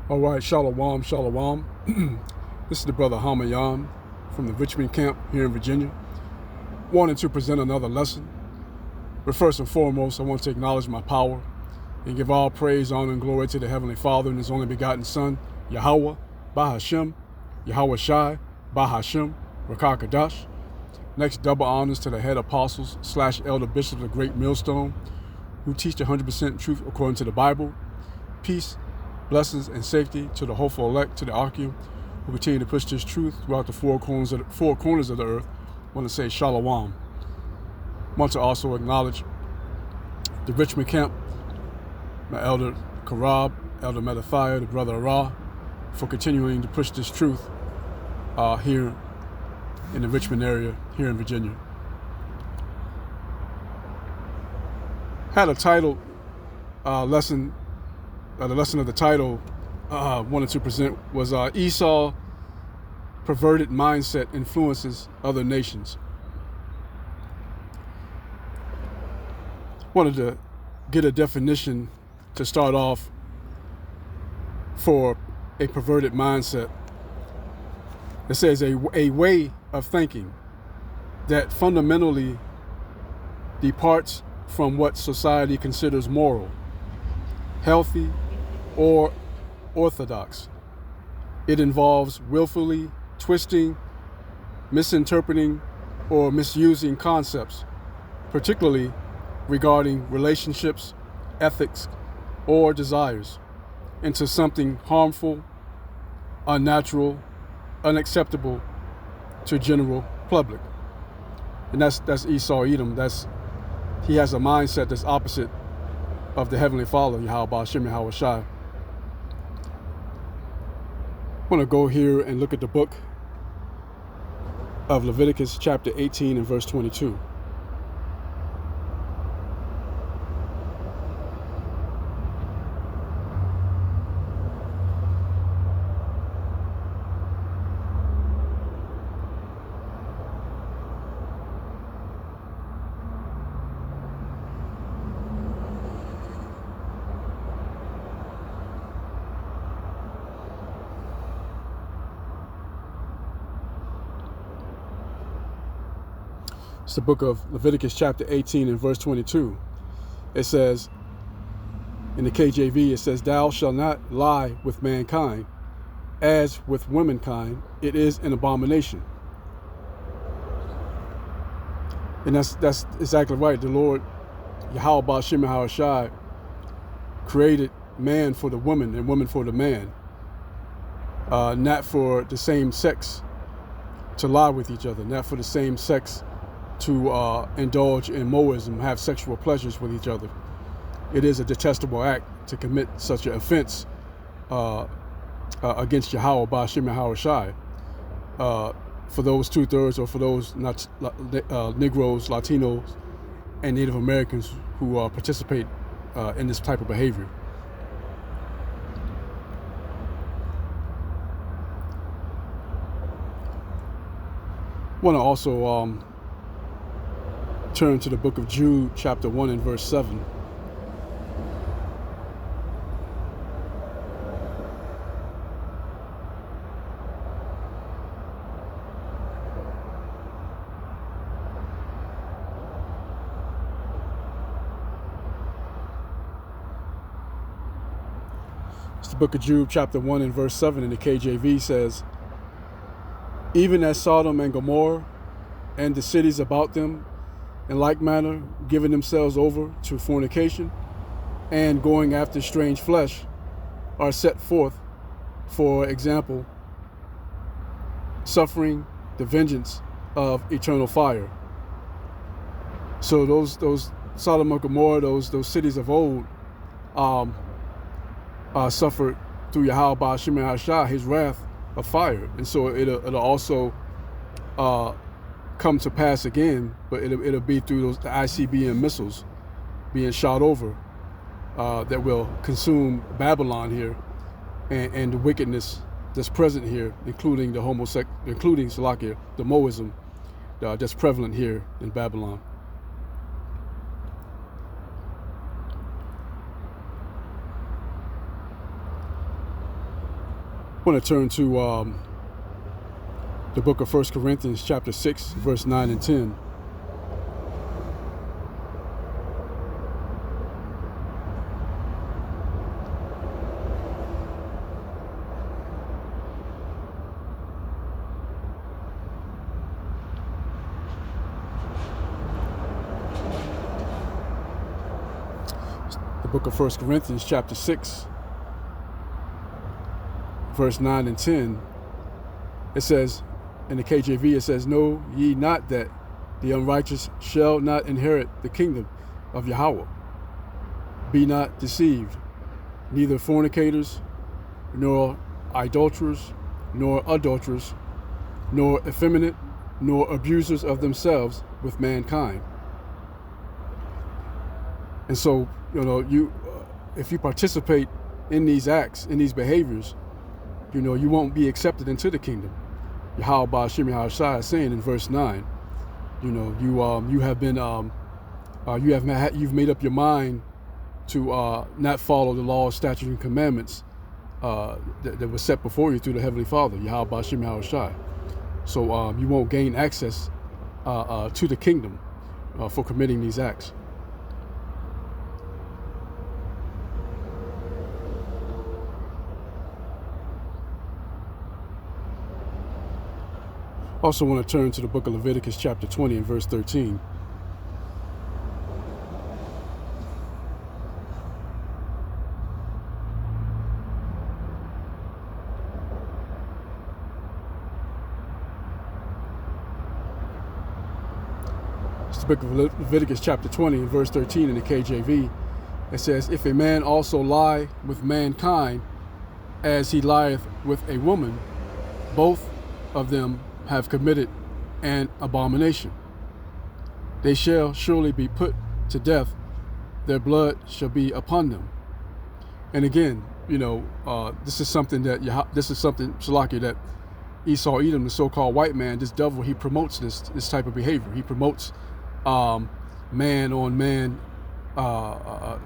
All right, shalom, shalom. This is the brother Hamayan from the Richmond camp here in Virginia. Wanted to present another lesson. But first and foremost, I want to acknowledge my power and give all praise, honor, and glory to the Heavenly Father and His only begotten Son, Yahweh, Bahashem, Yahweh Shai, Bahashem, Rakah Kadash. Next, double honors to the head apostles / elder bishops of Great Millstone who teach 100% truth according to the Bible. Peace, blessings, and safety to the hopeful elect, to the Archaea, who continue to push this truth throughout the four corners of the earth. I want to say shalom. I want to also acknowledge the Richmond camp, my elder Karab, elder Mattathiah, the brother Ara, for continuing to push this truth here in the Richmond area, here in Virginia. Had a title lesson. The lesson of the title wanted to present was Esau, perverted mindset influences other nations. Wanted to get a definition to start off for a perverted mindset. It says a way of thinking that fundamentally departs from what society considers moral, healthy, or orthodox. It involves willfully twisting, misinterpreting, or misusing concepts, particularly regarding relationships, ethics, or desires, into something harmful, unnatural, unacceptable to general public. And that's Esau Edom. He has a mindset that's opposite of the Heavenly Father, Yahweh Bahashem, Yahweh Shai. I want to go here and look at the book of Leviticus chapter 18 and verse 22. It's the book of Leviticus chapter 18 and verse 22. It says, in the KJV, it says, "Thou shalt not lie with mankind, as with womankind, it is an abomination." And that's exactly right. The Lord, Yahweh Bahashem Yahweh Shai, created man for the woman and woman for the man, not for the same sex to lie with each other, not for the same sex to indulge in moism, have sexual pleasures with each other. It is a detestable act to commit such an offense against Yahweh Bahashem Yahweh Shai. For those 2/3, or for those Negroes, Latinos, and Native Americans who participate in this type of behavior. I want to also turn to the book of Jude, chapter 1 and verse 7. It's the book of Jude, chapter 1 and verse 7 in the KJV says, "Even as Sodom and Gomorrah and the cities about them, in like manner, giving themselves over to fornication and going after strange flesh, are set forth, for example, suffering the vengeance of eternal fire." So those Sodom and Gomorrah, those cities of old, suffered through Yahweh Bahashem Yahweh Shai, His wrath of fire, and so it'll also come to pass again, but it'll be through the ICBM missiles being shot over that will consume Babylon here, and the wickedness that's present here, including the Salakia, the Moism that's prevalent here in Babylon. want to turn to the book of 1 Corinthians chapter 6, verse 9 and 10. The book of 1 Corinthians chapter 6, verse 9 and 10, it says, in the KJV, it says, "Know ye not that the unrighteous shall not inherit the kingdom of Yahweh? Be not deceived, neither fornicators, nor idolaters, nor adulterers, nor effeminate, nor abusers of themselves with mankind." And so, if you participate in these acts, in these behaviors, you won't be accepted into the kingdom. Yahweh Ba'Shem Yahushua is saying in verse 9, you've made up your mind to not follow the laws, statutes, and commandments that were set before you through the Heavenly Father, Yahweh Ba'Shem Yahushua. So you won't gain access to the kingdom for committing these acts. Also want to turn to the book of Leviticus chapter 20 and verse 13. It's the book of Leviticus chapter 20 and verse 13 in the KJV. It says, "If a man also lie with mankind as he lieth with a woman, both of them have committed an abomination. They shall surely be put to death. Their blood shall be upon them." And again, this is something Shalaki, that Esau, Edom, the so-called white man, this devil, he promotes this type of behavior. He promotes man on man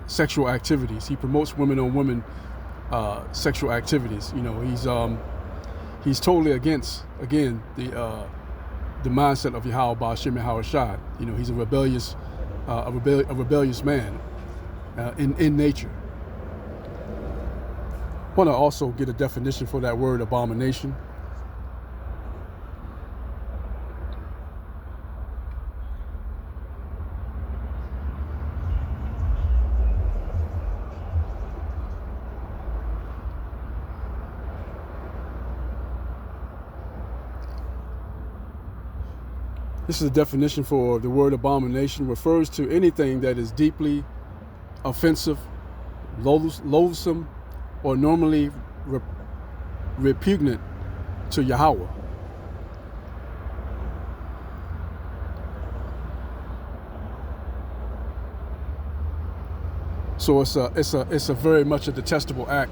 sexual activities. He promotes women on women sexual activities. He's totally against, again, the mindset of Yahweh Ba'Shem Yahushua. He's a rebellious man in nature. I want to also get a definition for that word abomination. This is a definition for the word abomination. Refers to anything that is deeply offensive, loathsome, or normally repugnant to Yahweh. So it's a very much a detestable act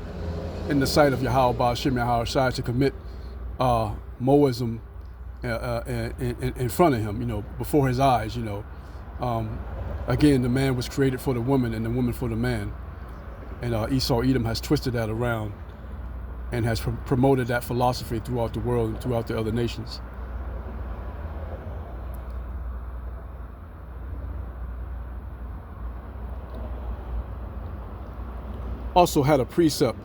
in the sight of Yahweh Ba'Shem Yahushua to commit Moism in front of him, before his eyes. Again, the man was created for the woman and the woman for the man. And Esau, Edom has twisted that around and has promoted that philosophy throughout the world and throughout the other nations. Also had a precept.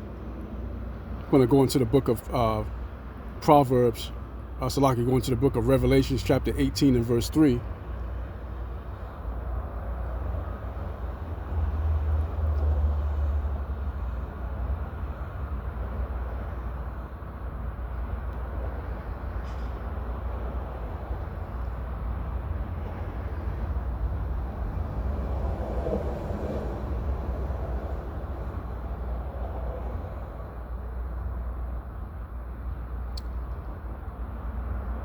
I'm going to go into the book of Proverbs. Salaki, going to the book of Revelations chapter 18 and verse 3.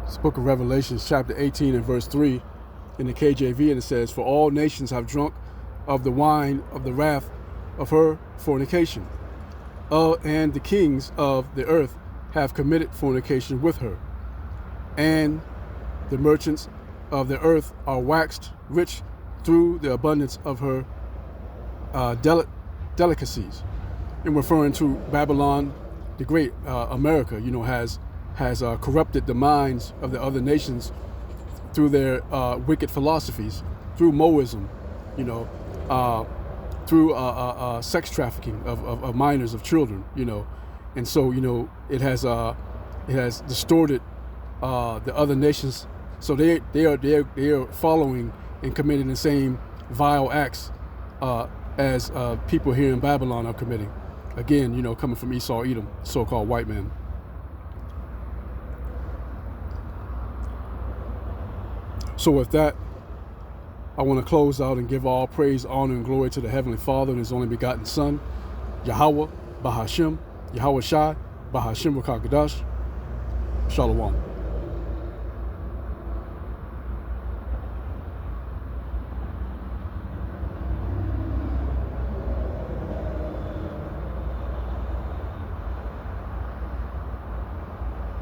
It's the book of Revelations chapter 18 and verse 3 in the KJV, and it says, "For all nations have drunk of the wine of the wrath of her fornication, and the kings of the earth have committed fornication with her, and the merchants of the earth are waxed rich through the abundance of her delicacies." In referring to Babylon, the great America, has corrupted the minds of the other nations through their wicked philosophies, through Moism, through sex trafficking of minors, of children, and so it has distorted the other nations, so they are following and committing the same vile acts as people here in Babylon are committing. Again, coming from Esau, Edom, so-called white man. So with that, I want to close out and give all praise, honor, and glory to the Heavenly Father and His only begotten Son, Yahweh, Bahashem, Yahweh Shai, Bahashem Rakakadash, Shalom.